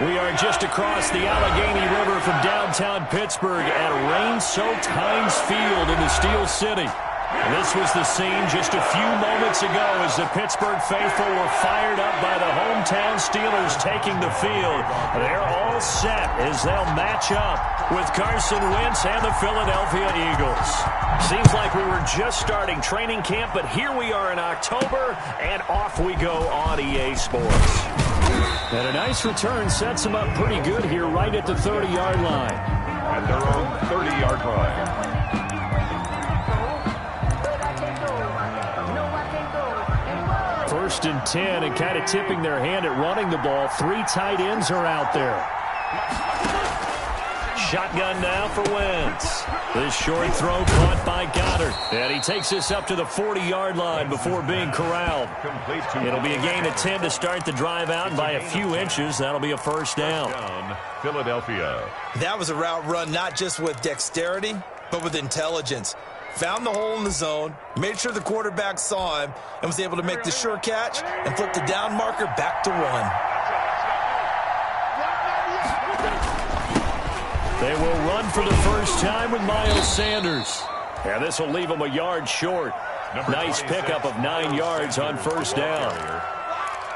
We are just across the Allegheny River from downtown Pittsburgh at rain-soaked Heinz Field in the Steel City. This was the scene just a few moments ago as the Pittsburgh faithful were fired up by the hometown Steelers taking the field. They're all set as they'll match up with Carson Wentz and the Philadelphia Eagles. Seems like we were just starting training camp, but here we are in October, and off we go on EA Sports. And a nice return sets them up pretty good here right at the 30-yard line. At their own 30-yard line. First and 10, and kind of tipping their hand at running the ball. 3 tight ends are out there. Shotgun now for Wentz. This short throw caught by Goddard. And he takes this up to the 40-yard line before being corralled. It'll be a gain of 10 to start the drive out, and by a few inches, that'll be a first down. Philadelphia. That was a route run not just with dexterity, but with intelligence. Found the hole in the zone, made sure the quarterback saw him, and was able to make the sure catch and flip the down marker back to 1. They will run for the first time with Miles Sanders. And this will leave them a yard short. Nice pickup of 9 yards on first down.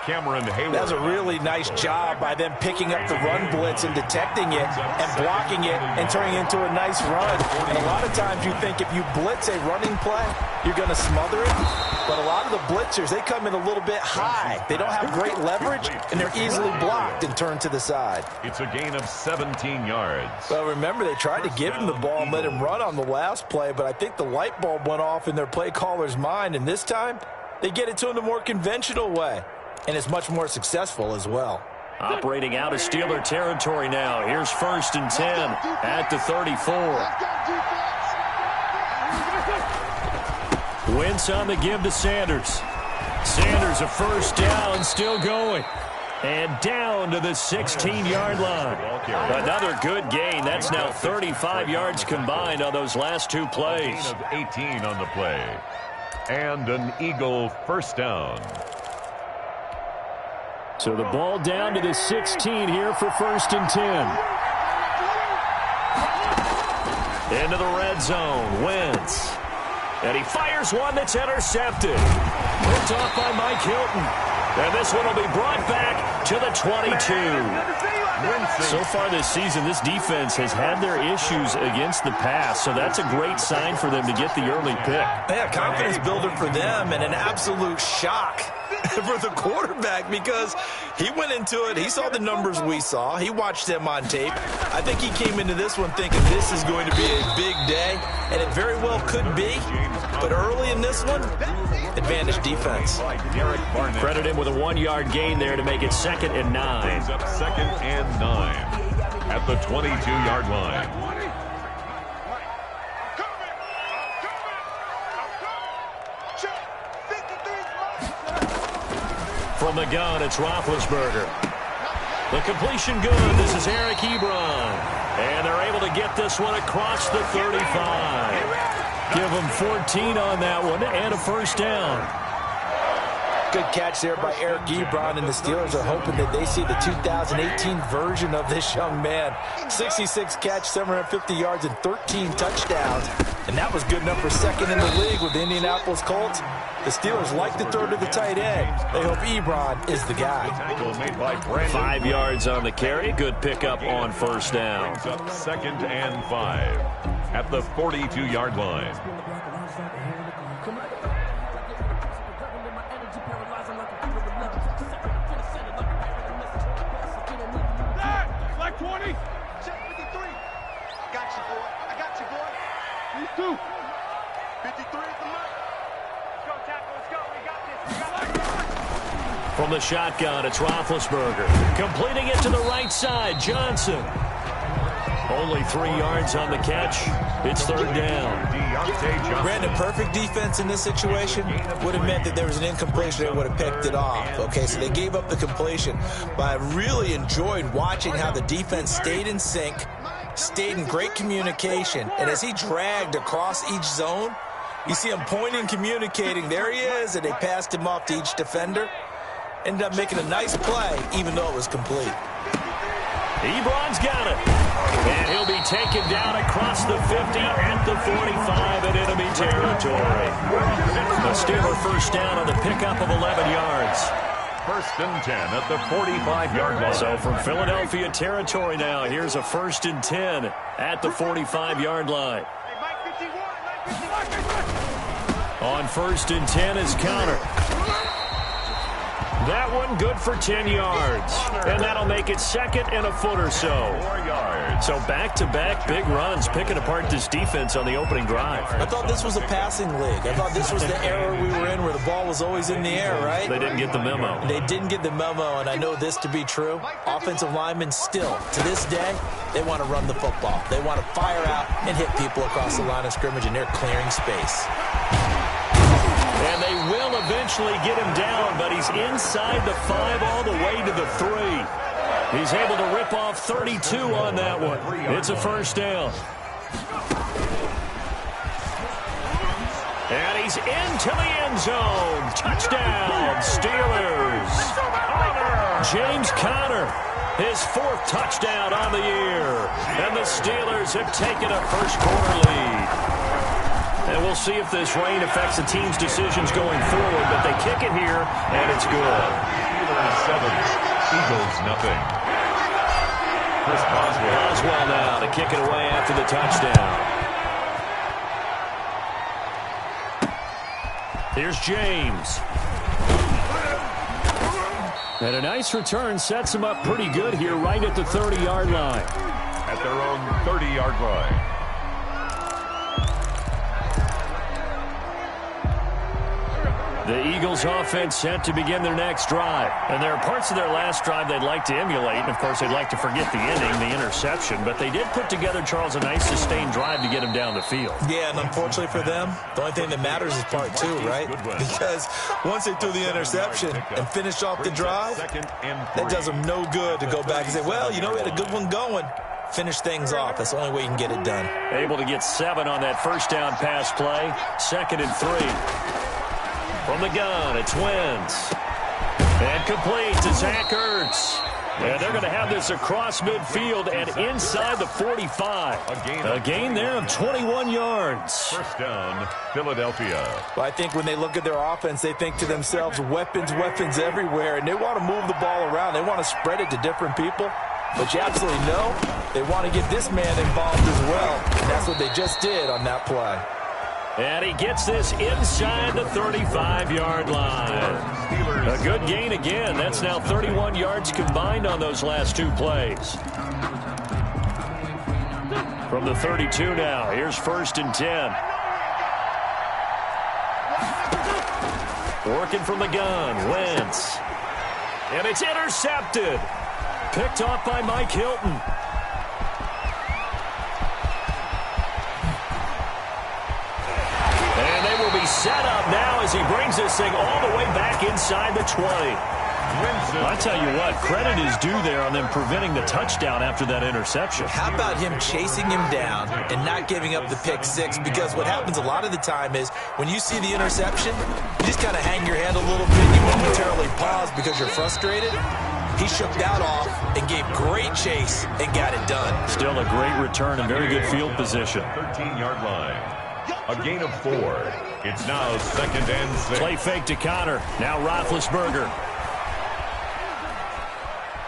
That's a really nice job by them picking up the run blitz and detecting it and blocking it and turning it into a nice run. And a lot of times you think if you blitz a running play, you're going to smother it. But a lot of the blitzers, they come in a little bit high. They don't have great leverage, and they're easily blocked and turned to the side. It's a gain of 17 yards. Well, remember, they tried to give him the ball and let him run on the last play, but I think the light bulb went off in their play caller's mind, and this time they get it to him the more conventional way. And it's much more successful as well. Operating out of Steeler territory now. Here's first and 10 at the 34. Wentz on the give to Sanders. Sanders a first down, still going. And down to the 16-yard line. Another good gain. That's now 35 yards combined on those last 2 plays. Of 18 on the play. And an Eagle first down. So the ball down to the 16 here for first and 10. Into the red zone, Wentz. And he fires one that's intercepted. Picked off by Mike Hilton. And this one will be brought back to the 22. So far this season, this defense has had their issues against the pass, so that's a great sign for them to get the early pick. Yeah, confidence builder for them and an absolute shock for the quarterback because he went into it. He saw the numbers we saw. He watched them on tape. I think he came into this one thinking this is going to be a big day, and it very well could be. But early in this one, advantage defense. Credit him with a 1-yard gain there to make it 2nd and 9. Up 2nd and 9 at the 22-yard line. From the gun, it's Roethlisberger. The completion good. This is Eric Ebron. And they're able to get this one across the 35. Give them 14 on that one and a first down. Good catch there by Eric Ebron, and the Steelers are hoping that they see the 2018 version of this young man. 66 catch, 750 yards, and 13 touchdowns. And that was good enough for 2nd in the league with the Indianapolis Colts. The Steelers like the third to the tight end. They hope Ebron is the guy. 5 yards on the carry. Good pickup on first down. Up 2nd and 5 at the 42-yard line. From the shotgun, it's Roethlisberger. Completing it to the right side, Johnson. Only 3 yards on the catch. It's 3rd down. Brandon, perfect defense in this situation would have meant that there was an incompletion. They would have picked it off. Okay, so they gave up the completion. But I really enjoyed watching how the defense stayed in sync, stayed in great communication. And as he dragged across each zone, you see him pointing, communicating. There he is, and they passed him off to each defender. Ended up making a nice play, even though it was complete. Ebron's got it. And he'll be taken down across the 50 at the 45 in enemy territory. The Steeler first down on the pickup of 11 yards. First and 10 at the 45-yard line. So from Philadelphia territory now, here's a first and 10 at the 45-yard line. On first and 10 is Connor. That one good for 10 yards. And that'll make it second and a foot or so. 4 yards. So back-to-back big runs, picking apart this defense on the opening drive. I thought this was a passing league. I thought this was the era we were in where the ball was always in the air, right? They didn't get the memo. They didn't get the memo, and I know this to be true. Offensive linemen still, to this day, they want to run the football. They want to fire out and hit people across the line of scrimmage, and they're clearing space. And they will eventually get him down, but he's inside the 5 all the way to the 3. He's able to rip off 32 on that one. It's a first down. And he's into the end zone. Touchdown, Steelers. James Conner, his 4th touchdown on the year. And the Steelers have taken a first-quarter lead. And we'll see if this rain affects the team's decisions going forward, but they kick it here, and it's good. Steelers 7, Eagles nothing. Chris Boswell now to kick it away after the touchdown. Here's James. And a nice return sets him up pretty good here right at the 30-yard line. At their own 30-yard line. The Eagles offense set to begin their next drive. And there are parts of their last drive they'd like to emulate. And, of course, they'd like to forget the inning, the interception. But they did put together, Charles, a nice sustained drive to get him down the field. Yeah, and unfortunately for them, the only thing that matters is part 2, right? Because once they threw the interception and finished off the drive, that does them no good to go back and say, well, you know, we had a good one going. Finish things off. That's the only way you can get it done. Able to get 7 on that first down pass play. 2nd and 3. From the gun, it's Wentz. And complete to Zach Ertz. And they're going to have this across midfield and inside the 45. A gain there of 21 yards. First down, Philadelphia. Well, I think when they look at their offense, they think to themselves, weapons, weapons everywhere. And they want to move the ball around. They want to spread it to different people. But you absolutely know they want to get this man involved as well. And that's what they just did on that play. And he gets this inside the 35-yard line. A good gain again. That's now 31 yards combined on those last 2 plays. From the 32 now, here's 1st and 10. Working from the gun, Wentz. And it's intercepted. Picked off by Mike Hilton. Set up now as he brings this thing all the way back inside the 20. I tell you what, credit is due there on them preventing the touchdown after that interception. How about him chasing him down and not giving up the pick 6? Because what happens a lot of the time is when you see the interception, you just kind of hang your head a little bit. You momentarily pause because you're frustrated. He shook that off and gave great chase and got it done. Still a great return and very good field position. 13-yard line. A gain of 4. It's now 2nd and 6. Play fake to Connor. Now Roethlisberger.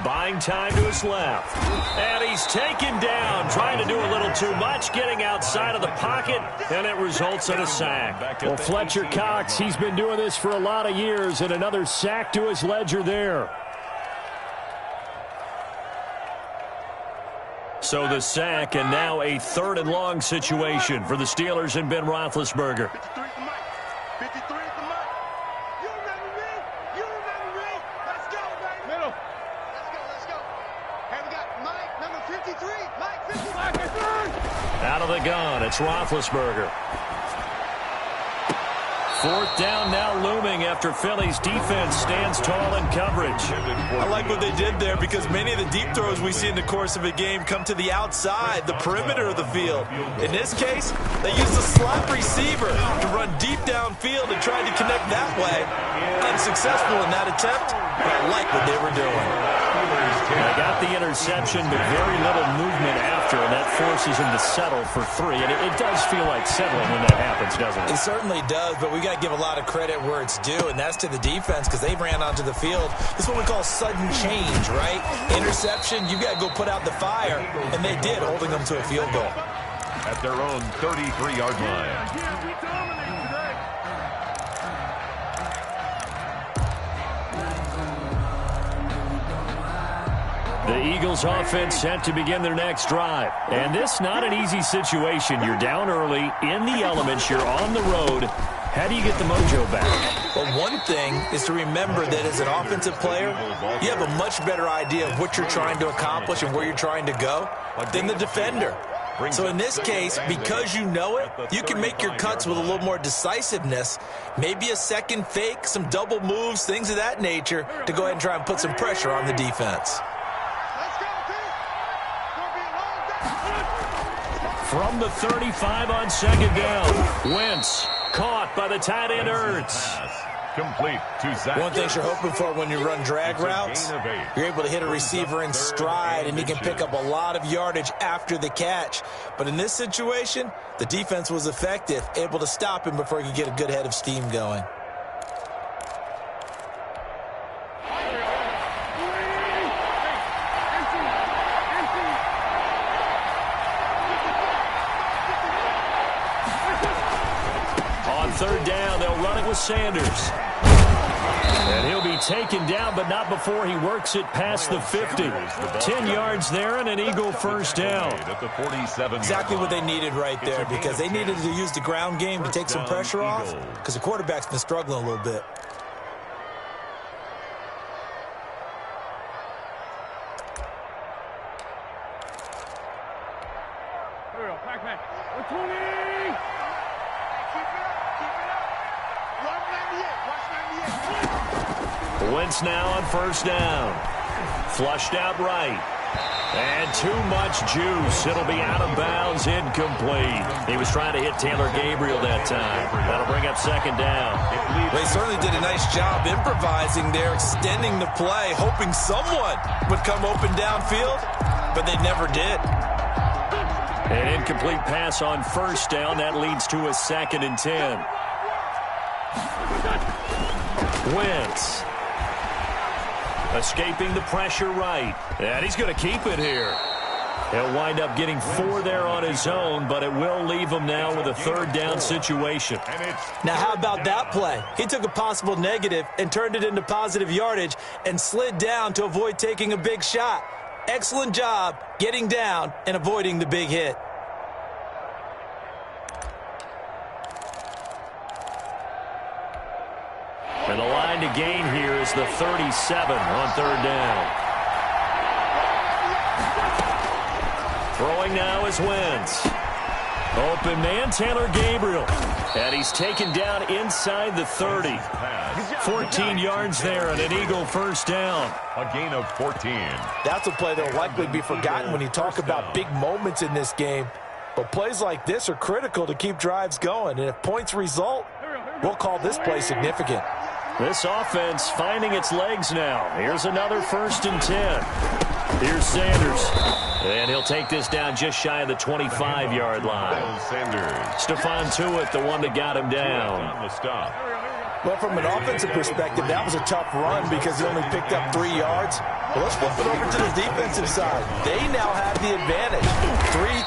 Buying time to his left. And he's taken down, trying to do a little too much, getting outside of the pocket, and it results in a sack. Well, Fletcher Cox, he's been doing this for a lot of years, and another sack to his ledger there. So the sack, and now a 3rd and long situation for the Steelers and Ben Roethlisberger. 53 at the mark. You remember me? You remember me? Let's go, baby. Middle. Let's go. Hey, we got Mike, number 53. Mike 53. Out of the gun, it's Roethlisberger. 4th down now looming after Philly's defense stands tall in coverage. I like what they did there because many of the deep throws we see in the course of a game come to the outside, the perimeter of the field. In this case, they used a slot receiver to run deep downfield and tried to connect that way. Unsuccessful in that attempt, but I like what they were doing. They got the interception, but very little movement after, and that forces him to settle for 3. And it does feel like settling when that happens, doesn't it? It certainly does, but we got to give a lot of credit where it's due, and that's to the defense because they ran onto the field. This is what we call sudden change, right? Interception, you got to go put out the fire, and they did, holding them to a field goal. At their own 33-yard line. The Eagles offense set to begin their next drive. And this not an easy situation. You're down early, in the elements, you're on the road. How do you get the mojo back? Well, one thing is to remember that as an offensive player, you have a much better idea of what you're trying to accomplish and where you're trying to go than the defender. So in this case, because you know it, you can make your cuts with a little more decisiveness, maybe a second fake, some double moves, things of that nature, to go ahead and try and put some pressure on the defense. From the 35 on second down, Wentz caught by the tight end Ertz. Complete to Zach. One thing you're hoping for when you run drag routes, you're able to hit a receiver in stride, and he can pick up a lot of yardage after the catch. But in this situation, the defense was effective, able to stop him before he could get a good head of steam going. Third down, they'll run it with Sanders. And he'll be taken down, but not before he works it past the 50. 10 yards there and an Eagle first down. Exactly what they needed right there, because they needed to use the ground game to take some pressure off, because the quarterback's been struggling a little bit. Wentz now on first down. Flushed out right. And too much juice. It'll be out of bounds, incomplete. He was trying to hit Taylor Gabriel that time. That'll bring up second down. They certainly did a nice job improvising there, extending the play, hoping someone would come open downfield, but they never did. An incomplete pass on first down. That leads to a 2nd and 10. Wentz. Escaping the pressure right. And he's going to keep it here. He'll wind up getting 4 there on his own, but it will leave him now with a third down situation. Now, how about that play? He took a possible negative and turned it into positive yardage and slid down to avoid taking a big shot. Excellent job getting down and avoiding the big hit. And the line to gain here is the 37 on third down. Throwing now is Wentz. Open man, Taylor Gabriel. And he's taken down inside the 30. 14 yards there and an Eagle first down. A gain of 14. That's a play that will likely be forgotten when you talk about big moments in this game. But plays like this are critical to keep drives going. And if points result, we'll call this play significant. This offense finding its legs now. Here's another 1st and 10. Here's Sanders. And he'll take this down just shy of the 25-yard line. Stephon Tuitt, the one that got him down. Well, from an offensive perspective, that was a tough run because he only picked up 3 yards. Well, let's flip it over to the defensive side. They now have the advantage.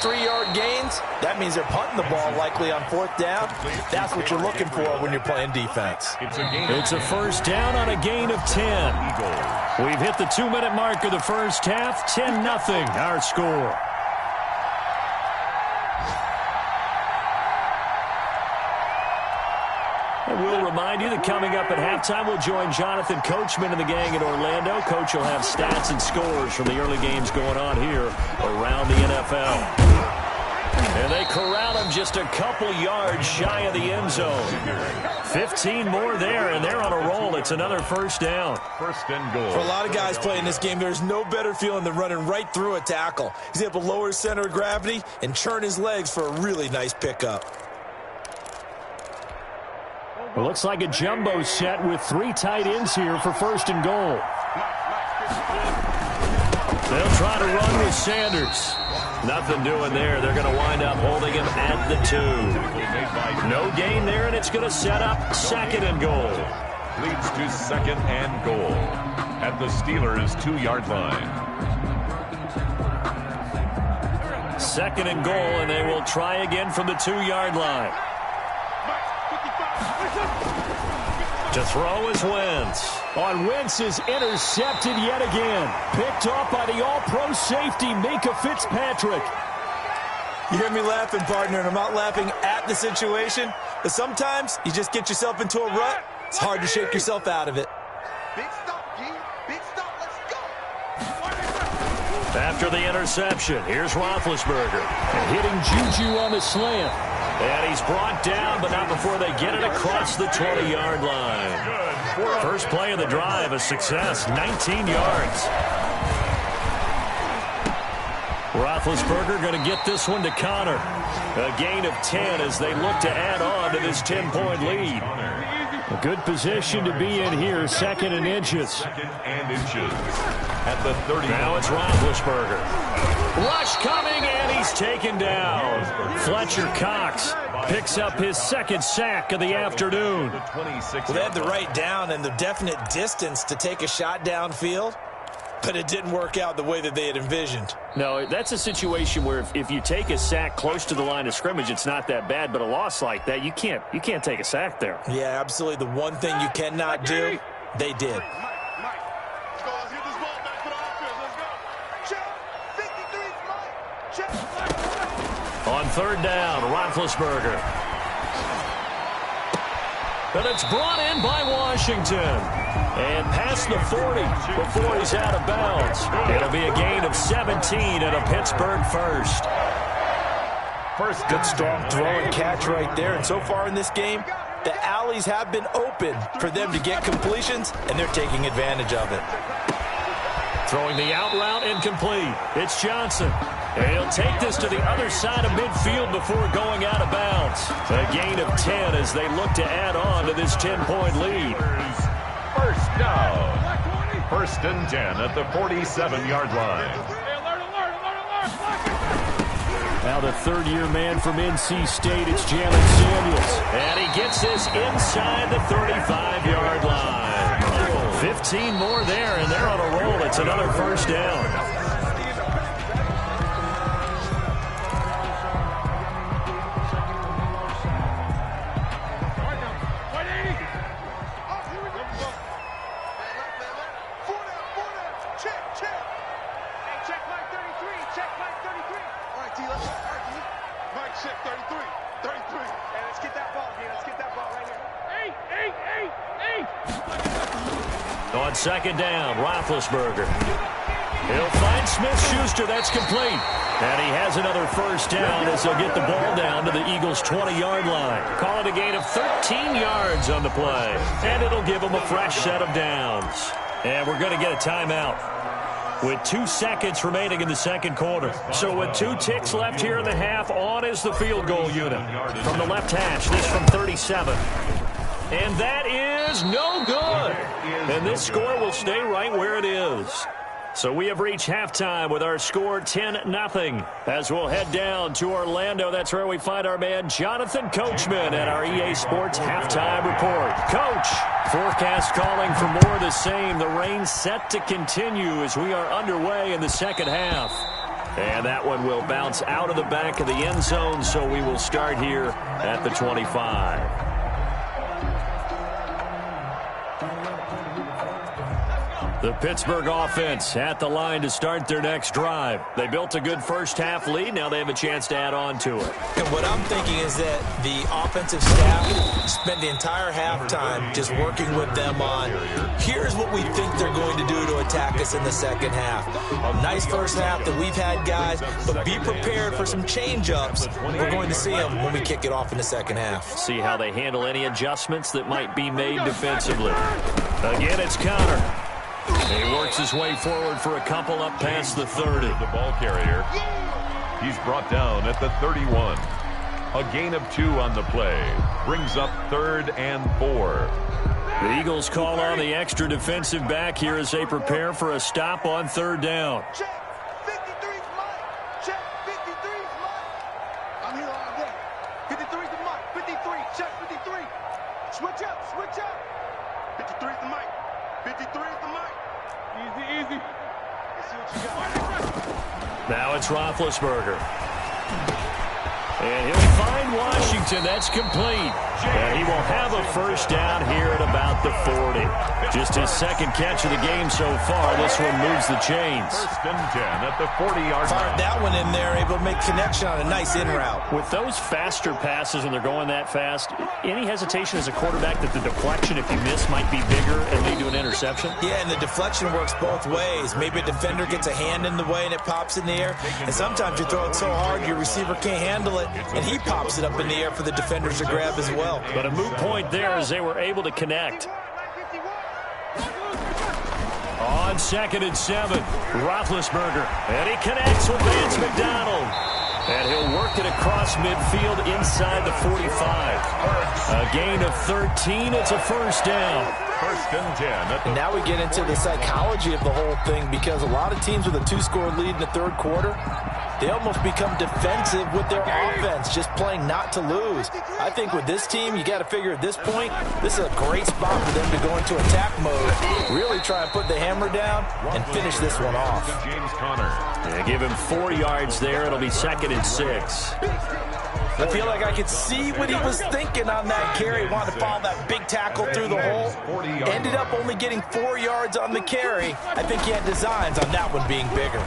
3-3-yard gains. That means they're punting the ball likely on 4th down. That's what you're looking for when you're playing defense. It's a first down on a gain of 10. We've hit the 2-minute mark of the first half. 10-0 our score. And we'll remind you that coming up at halftime, we'll join Jonathan Coachman and the gang in Orlando. Coach will have stats and scores from the early games going on here around the NFL. And they corral him just a couple yards shy of the end zone. 15 more there, and they're on a roll. It's another first down. First and goal. For a lot of guys playing this game, there's no better feeling than running right through a tackle. He's able to lower his center of gravity and churn his legs for a really nice pickup. It looks like a jumbo set with 3 tight ends here for 1st and goal. They'll try to run with Sanders. Nothing doing there. They're going to wind up holding him at the 2. No gain there, and it's going to set up 2nd and goal. Leads to 2nd and goal at the Steelers' 2-yard line. 2nd and goal, and they will try again from the 2-yard line. To throw is Wentz. On Wentz is intercepted yet again. Picked off by the all-pro safety, Minkah Fitzpatrick. You hear me laughing, partner, and I'm not laughing at the situation. But sometimes you just get yourself into a rut. It's hard to shake yourself out of it. Big stop, G. Big stop. Let's go. After the interception, here's Roethlisberger. And hitting Juju on the slant. And he's brought down, but not before they get it across the 20-yard line. First play of the drive, a success, 19 yards. Roethlisberger going to get this one to Connor. A gain of 10 as they look to add on to this 10-point lead. A good position to be in here, 2nd and inches. 2nd and inches at the 30. Now it's Roethlisberger. Rush coming, and he's taken down. Fletcher Cox picks up his 2nd sack of the afternoon. Well, they had the right down and the definite distance to take a shot downfield, but it didn't work out the way that they had envisioned. No, that's a situation where if you take a sack close to the line of scrimmage, it's not that bad, but a loss like that, you can't take a sack there. Yeah, absolutely. The one thing you cannot do, they did. On 3rd down, Roethlisberger. And it's brought in by Washington. And past the 40 before he's out of bounds. It'll be a gain of 17 and a Pittsburgh first. Good strong throw and catch right there. And so far in this game, the alleys have been open for them to get completions, and they're taking advantage of it. Throwing the out route incomplete. It's Johnson. And he'll take this to the other side of midfield before going out of bounds. A gain of 10 as they look to add on to this 10-point lead. First down. 1st and 10 at the 47-yard line. Now the 3rd-year man from NC State, it's Jalen Samuels. And he gets this inside the 35-yard line. 15 more there, and they're on a roll. It's another first down. On 2nd down, Roethlisberger. He'll find Smith-Schuster. That's complete. And he has another first down as they'll get the ball down to the Eagles' 20-yard line. Call it a gain of 13 yards on the play. And it'll give them a fresh set of downs. And we're going to get a timeout with 2 seconds remaining in the 2nd quarter. So with 2 ticks left here in the half, on is the field goal unit. From the left hash, this from 37. And that is no good. And this score will stay right where it is. So we have reached halftime with our score 10-0. As we'll head down to Orlando, that's where we find our man Jonathan Coachman at our EA Sports Halftime Report. Coach, forecast calling for more of the same. The rain set to continue as we are underway in the 2nd half. And that one will bounce out of the back of the end zone, so we will start here at the 25. The Pittsburgh offense at the line to start their next drive. They built a good first half lead. Now they have a chance to add on to it. And what I'm thinking is that the offensive staff spent the entire halftime just working with them on, here's what we think they're going to do to attack us in the 2nd half. A nice first half that we've had, guys, but be prepared for some change-ups. We're going to see them when we kick it off in the 2nd half. See how they handle any adjustments that might be made defensively. Again, it's Connor. He works his way forward for a couple up past the 30. The ball carrier. He's brought down at the 31. A gain of 2 on the play. Brings up 3rd and 4. The Eagles call on the extra defensive back here as they prepare for a stop on 3rd down. Easy. Let's see what you got. Now it's Roethlisberger. And he'll find Washington. That's complete. And he will have a first down here at about the 40. Just his second catch of the game so far. This one moves the chains. First and 10 at the 40-yard line. Fired that one in there, able to make connection on a nice in route. With those faster passes, when they're going that fast, any hesitation as a quarterback that the deflection, if you miss, might be bigger and lead to an interception? Yeah, and the deflection works both ways. Maybe a defender gets a hand in the way and it pops in the air. And sometimes you throw it so hard your receiver can't handle it, and he pops it up in the air for the defenders to grab as well. But a moot point there as they were able to connect. On 2nd and 7, Roethlisberger. And he connects with Vance McDonald. And he'll work it across midfield inside the 45. A gain of 13. It's a first down. First and 10. And now we get into the psychology of the whole thing, because a lot of teams with a 2-score lead in the third quarter, they almost become defensive with their offense, just playing not to lose. I think with this team, you got to figure at this point, this is a great spot for them to go into attack mode, really try and put the hammer down and finish this one off. James Conner. Yeah, give him 4 yards there. It'll be 2nd and 6. I feel like I could see what he was thinking on that carry. Wanted to follow that big tackle through the hole. Ended up only getting 4 yards on the carry. I think he had designs on that one being bigger.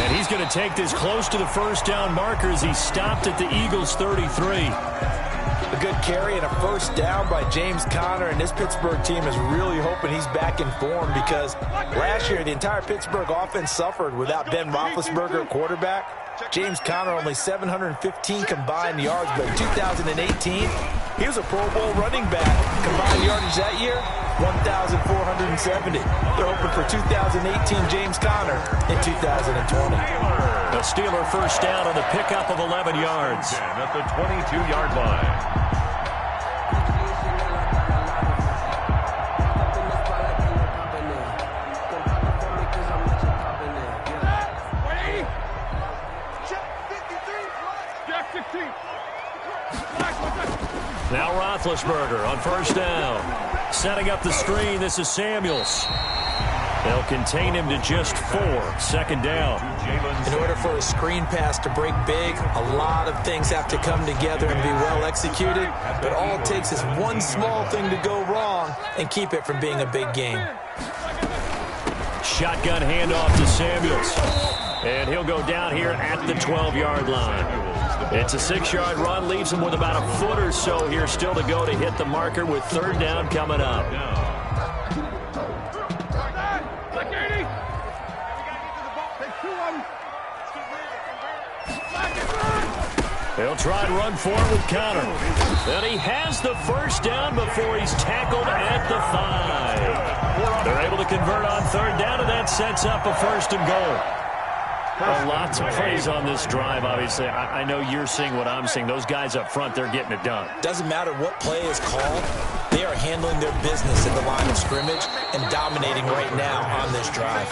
And he's going to take this close to the first down marker as he stopped at the Eagles' 33. A good carry and a first down by James Conner, and this Pittsburgh team is really hoping he's back in form, because last year the entire Pittsburgh offense suffered without Ben Roethlisberger at quarterback. James Conner only 715 combined yards, but in 2018, he was a Pro Bowl running back. Combined yardage that year, 1,470. They're hoping for 2018 James Conner in 2020. The Steeler first down on the pickup of 11 yards. At the 22-yard line. Now Roethlisberger on first down. Setting up the screen, this is Samuels. They'll contain him to just 4. Second down. In order for a screen pass to break big, a lot of things have to come together and be well executed. But all it takes is one small thing to go wrong and keep it from being a big game. Shotgun handoff to Samuels. And he'll go down here at the 12-yard line. It's a 6-yard run, leaves him with about a foot or so here still to go to hit the marker with third down coming up. They'll try and run forward with Conner. And he has the first down before he's tackled at the 5. They're able to convert on third down, and that sets up a first and goal. Lots of plays on this drive, obviously. I know you're seeing what I'm seeing. Those guys up front, they're getting it done. Doesn't matter what play is called. They are handling their business at the line of scrimmage and dominating right now on this drive.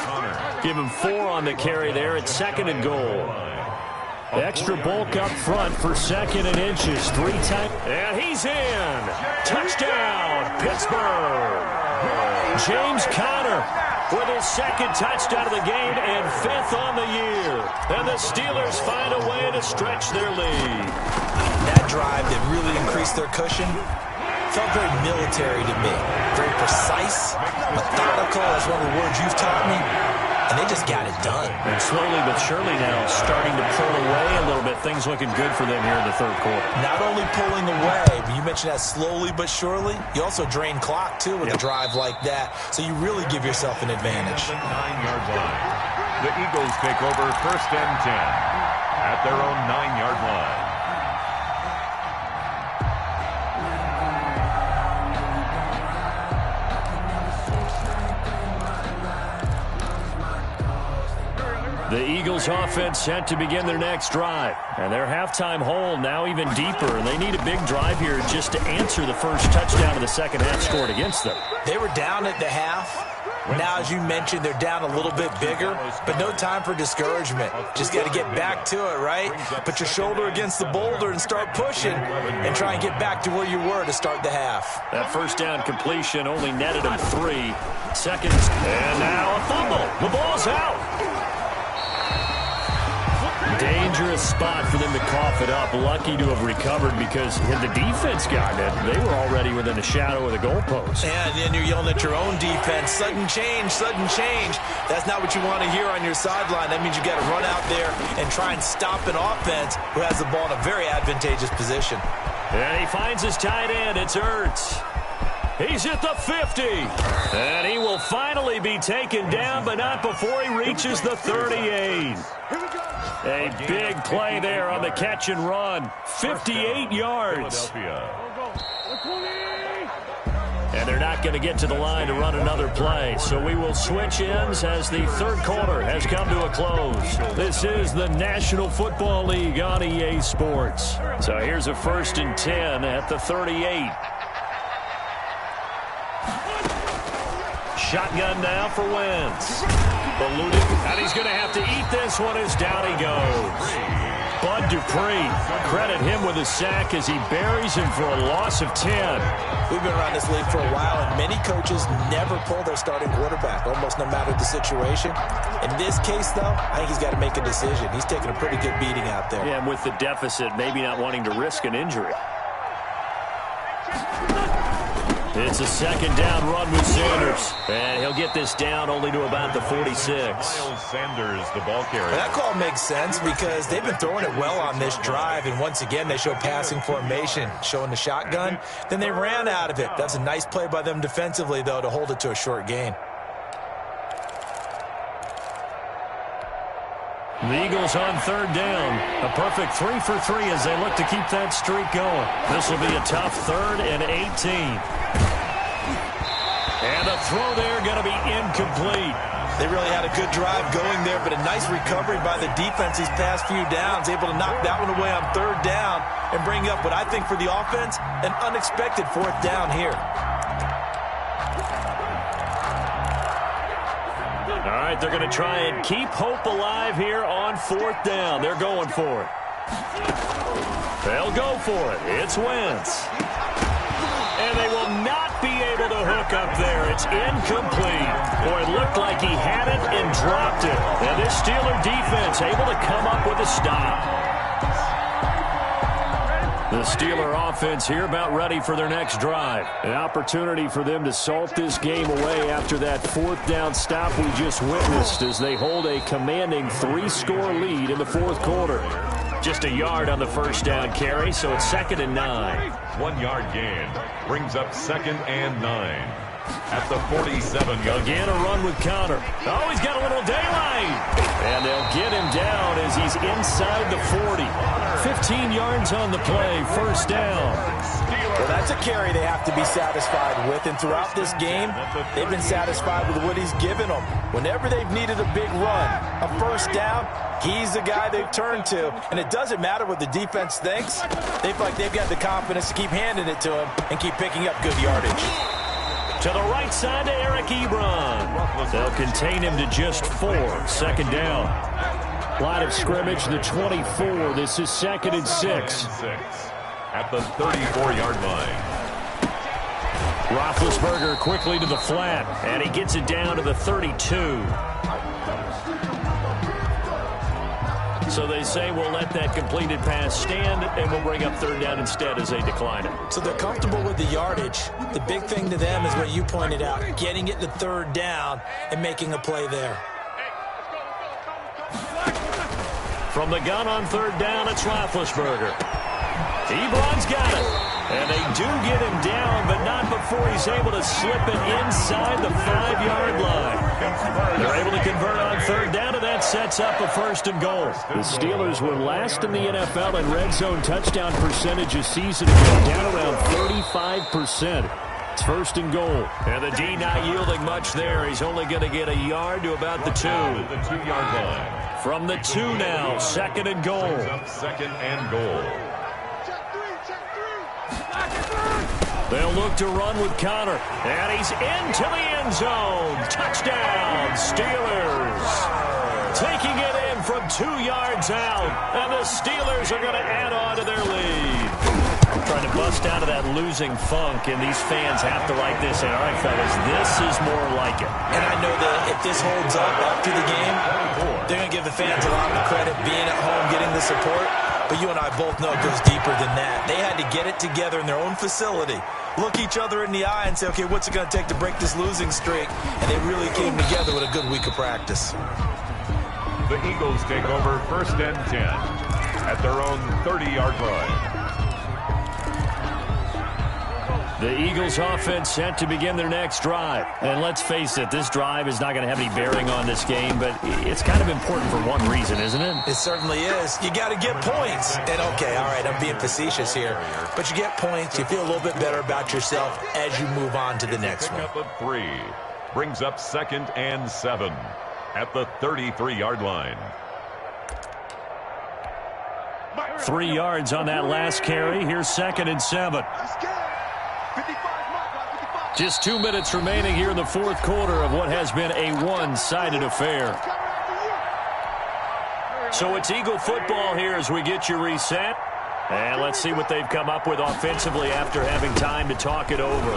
Give him 4 on the carry there. It's 2nd and goal. Extra bulk up front for 2nd and inches. 3 times. And he's in. Touchdown, Pittsburgh. James Conner with his 2nd touchdown of the game and 5th on the year. And the Steelers find a way to stretch their lead. That drive that really increased their cushion felt very military to me. Very precise, methodical, that's one of the words you've taught me. And they just got it done. And slowly but surely now starting to pull away a little bit. Things looking good for them here in the third quarter. Not only pulling away, but you mentioned that slowly but surely. You also drain clock, too, with a drive like that. So you really give yourself an advantage. 9-yard line. The Eagles take over first and 10 at their own 9-yard line. The Eagles offense set to begin their next drive. And their halftime hole now even deeper. And they need a big drive here just to answer the first touchdown of the second half scored against them. They were down at the half. Now, as you mentioned, they're down a little bit bigger, but no time for discouragement. Just got to get back to it, right? Put your shoulder against the boulder and start pushing and try and get back to where you were to start the half. That first down completion only netted him 3 seconds. And now a fumble. The ball's out. Dangerous spot for them to cough it up. Lucky to have recovered because had the defense gotten it, they were already within a shadow of the goalpost. And then you're yelling at your own defense, sudden change, sudden change. That's not what you want to hear on your sideline. That means you got to run out there and try and stop an offense who has the ball in a very advantageous position. And he finds his tight end. It's Ertz. He's at the 50. And he will finally be taken down, but not before he reaches the 38. A big play there on the catch and run. 58 yards. And they're not going to get to the line to run another play. So we will switch ends as the third quarter has come to a close. This is the National Football League on EA Sports. So here's a 1st and 10 at the 38. Shotgun now for Wentz. Eluded, and he's going to have to eat this one as down he goes. Bud Dupree, credit him with a sack as he buries him for a loss of 10. We've been around this league for a while, and many coaches never pull their starting quarterback, almost no matter the situation. In this case, though, I think he's got to make a decision. He's taking a pretty good beating out there. Yeah, and with the deficit, maybe not wanting to risk an injury. It's a 2nd down run with Sanders. And he'll get this down only to about the 46. Miles Sanders, the ball carrier. That call makes sense because they've been throwing it well on this drive. And once again, they show passing formation, showing the shotgun. Then they ran out of it. That's a nice play by them defensively, though, to hold it to a short gain. The Eagles on 3rd down. A perfect 3 for 3 as they look to keep that streak going. This will be a tough 3rd and 18. And the throw there going to be incomplete. They really had a good drive going there, but a nice recovery by the defense these past few downs, able to knock that one away on 3rd down and bring up what I think for the offense, an unexpected 4th down here. All right, they're going to try and keep hope alive here on 4th down. They're going for it. They'll go for it. It's Wentz. And they will not be able to hook up there. It's incomplete. Boy, it looked like he had it and dropped it. And this Steeler defense able to come up with a stop. The Steeler offense here about ready for their next drive. An opportunity for them to salt this game away after that 4th down stop we just witnessed as they hold a commanding 3-score lead in the 4th quarter. Just a yard on the 1st down carry, so it's 2nd and 9. 1 yard gain brings up 2nd and 9 at the 47-yard. Again, a run with Connor. Oh, he's got a little daylight. And they'll get him down as he's inside the 40. 15 yards on the play, 1st down. Well, that's a carry they have to be satisfied with, and throughout this game, they've been satisfied with what he's given them. Whenever they've needed a big run, a 1st down, he's the guy they've turned to, and it doesn't matter what the defense thinks. They feel like they've got the confidence to keep handing it to him and keep picking up good yardage. To the right side to Eric Ebron. They'll contain him to just 4. 2nd down. Line of scrimmage, the 24. This is 2nd and 6. At the 34-yard line. Roethlisberger quickly to the flat, and he gets it down to the 32. So they say we'll let that completed pass stand, and we'll bring up 3rd down instead as they decline it. So they're comfortable with the yardage. The big thing to them is what you pointed out, getting it to 3rd down and making a play there. From the gun on 3rd down, it's Roethlisberger. Ebron's got it. And they do get him down, but not before he's able to slip it inside the 5-yard line. They're able to convert on 3rd down, and that sets up a 1st and goal. The Steelers were last in the NFL in red zone touchdown percentage a season ago, down around 35%. It's 1st and goal. And the D not yielding much there. He's only going to get a yard to about the 2. The 2-yard line. From the 2 now, 2nd and goal. 2nd and goal. They'll look to run with Connor. And he's into the end zone. Touchdown, Steelers. Taking it in from 2 yards out. And the Steelers are going to add on to their lead. Trying to bust out of that losing funk, and these fans have to like this. And all right, fellas, this is more like it. And I know that if this holds up after the game, they're going to give the fans a lot of credit being at home, getting the support. But you and I both know it goes deeper than that. They had to get it together in their own facility, look each other in the eye and say, okay, what's it going to take to break this losing streak? And they really came together with a good week of practice. The Eagles take over 1st and 10 at their own 30-yard line. The Eagles offense set to begin their next drive. And let's face it, this drive is not going to have any bearing on this game, but it's kind of important for one reason, isn't it? It certainly is. You got to get points. And okay, all right, I'm being facetious here, but you get points, you feel a little bit better about yourself as you move on to the next one. Up of 3 brings up 2nd and 7 at the 33-yard line. 3 yards on that last carry. Here's 2nd and 7. Just 2 minutes remaining here in the 4th quarter of what has been a one-sided affair. So it's Eagle football here as we get you reset. And let's see what they've come up with offensively after having time to talk it over.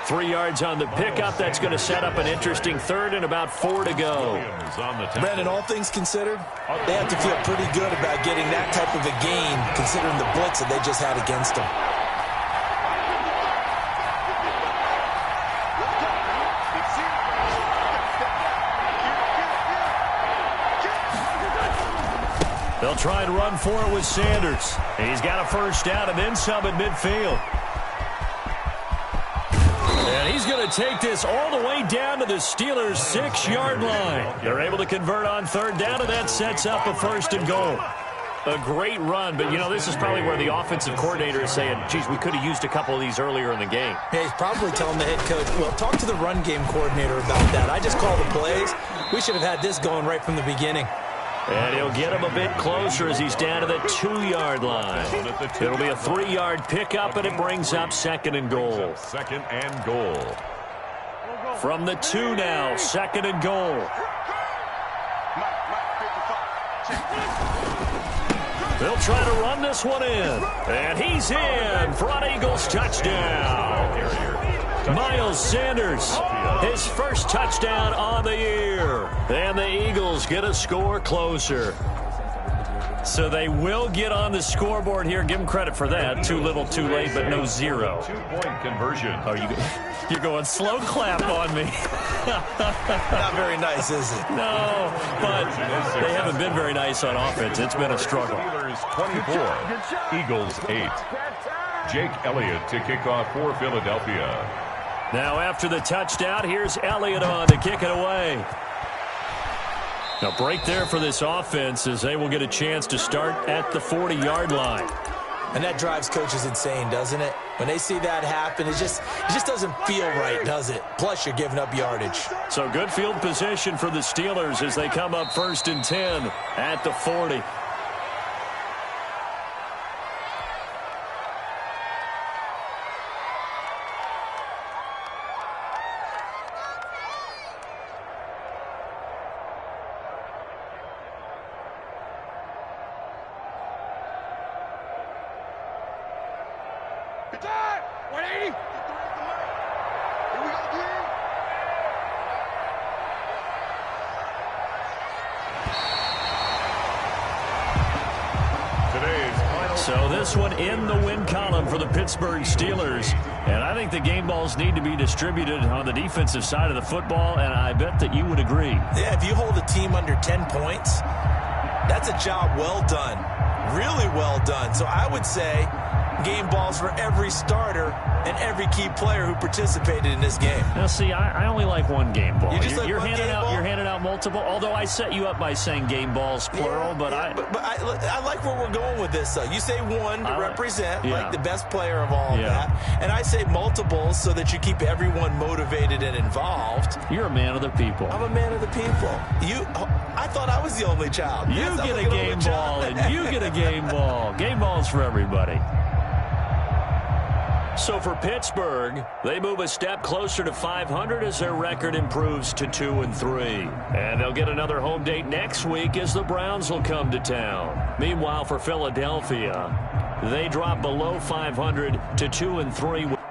3 yards on the pickup. That's going to set up an interesting 3rd and about 4 to go. Brandon, all things considered, they have to feel pretty good about getting that type of a gain considering the blitz that they just had against them. They'll try and run for it with Sanders. He's got a 1st down and then some at midfield. And he's going to take this all the way down to the Steelers' 6-yard line. They're able to convert on 3rd down, and that sets up a 1st and goal. A great run, but, you know, this is probably where the offensive coordinator is saying, geez, we could have used a couple of these earlier in the game. Yeah, he's probably telling the head coach, well, talk to the run game coordinator about that. I just call the plays. We should have had this going right from the beginning. And he'll get him a bit closer as he's down to the 2-yard line. It'll be a 3-yard pickup, and it brings up 2nd and goal. 2nd and goal. From the 2 now, 2nd and goal. They'll try to run this one in. And he's in for an Eagles touchdown. Miles Sanders, his 1st touchdown on the year. And the Eagles get a score closer. So they will get on the scoreboard here. Give them credit for that. Too little, too late, but no 0. 2-point conversion. Oh, you're going slow clap on me. Not very nice, is it? No, but they haven't been very nice on offense. It's been a struggle. Steelers 24, Eagles 8. Jake Elliott to kick off for Philadelphia. Now after the touchdown, here's Elliott on to kick it away. Now break there for this offense as they will get a chance to start at the 40-yard line. And that drives coaches insane, doesn't it? When they see that happen, it just doesn't feel right, does it? Plus, you're giving up yardage. So good field position for the Steelers as they come up 1st and 10 at the 40. Attack! 180! Here we go again. So this one in the win column for the Pittsburgh Steelers. And I think the game balls need to be distributed on the defensive side of the football, and I bet that you would agree. Yeah, if you hold a team under 10 points, that's a job well done. Really well done. So I would say game balls for every starter and every key player who participated in this game. Now, see, I only like one game ball. You're handing out multiple, although I set you up by saying game balls, plural. But I like where we're going with this, though. You say one to represent, like the best player of all of that. And I say multiples so that you keep everyone motivated and involved. You're a man of the people. I'm a man of the people. I thought I was the only child. You get a game ball, and you get a game ball. Game balls for everybody. So for Pittsburgh, they move a step closer to 500 as their record improves to 2-3. And they'll get another home date next week as the Browns will come to town. Meanwhile, for Philadelphia, they drop below 500 to 2-3.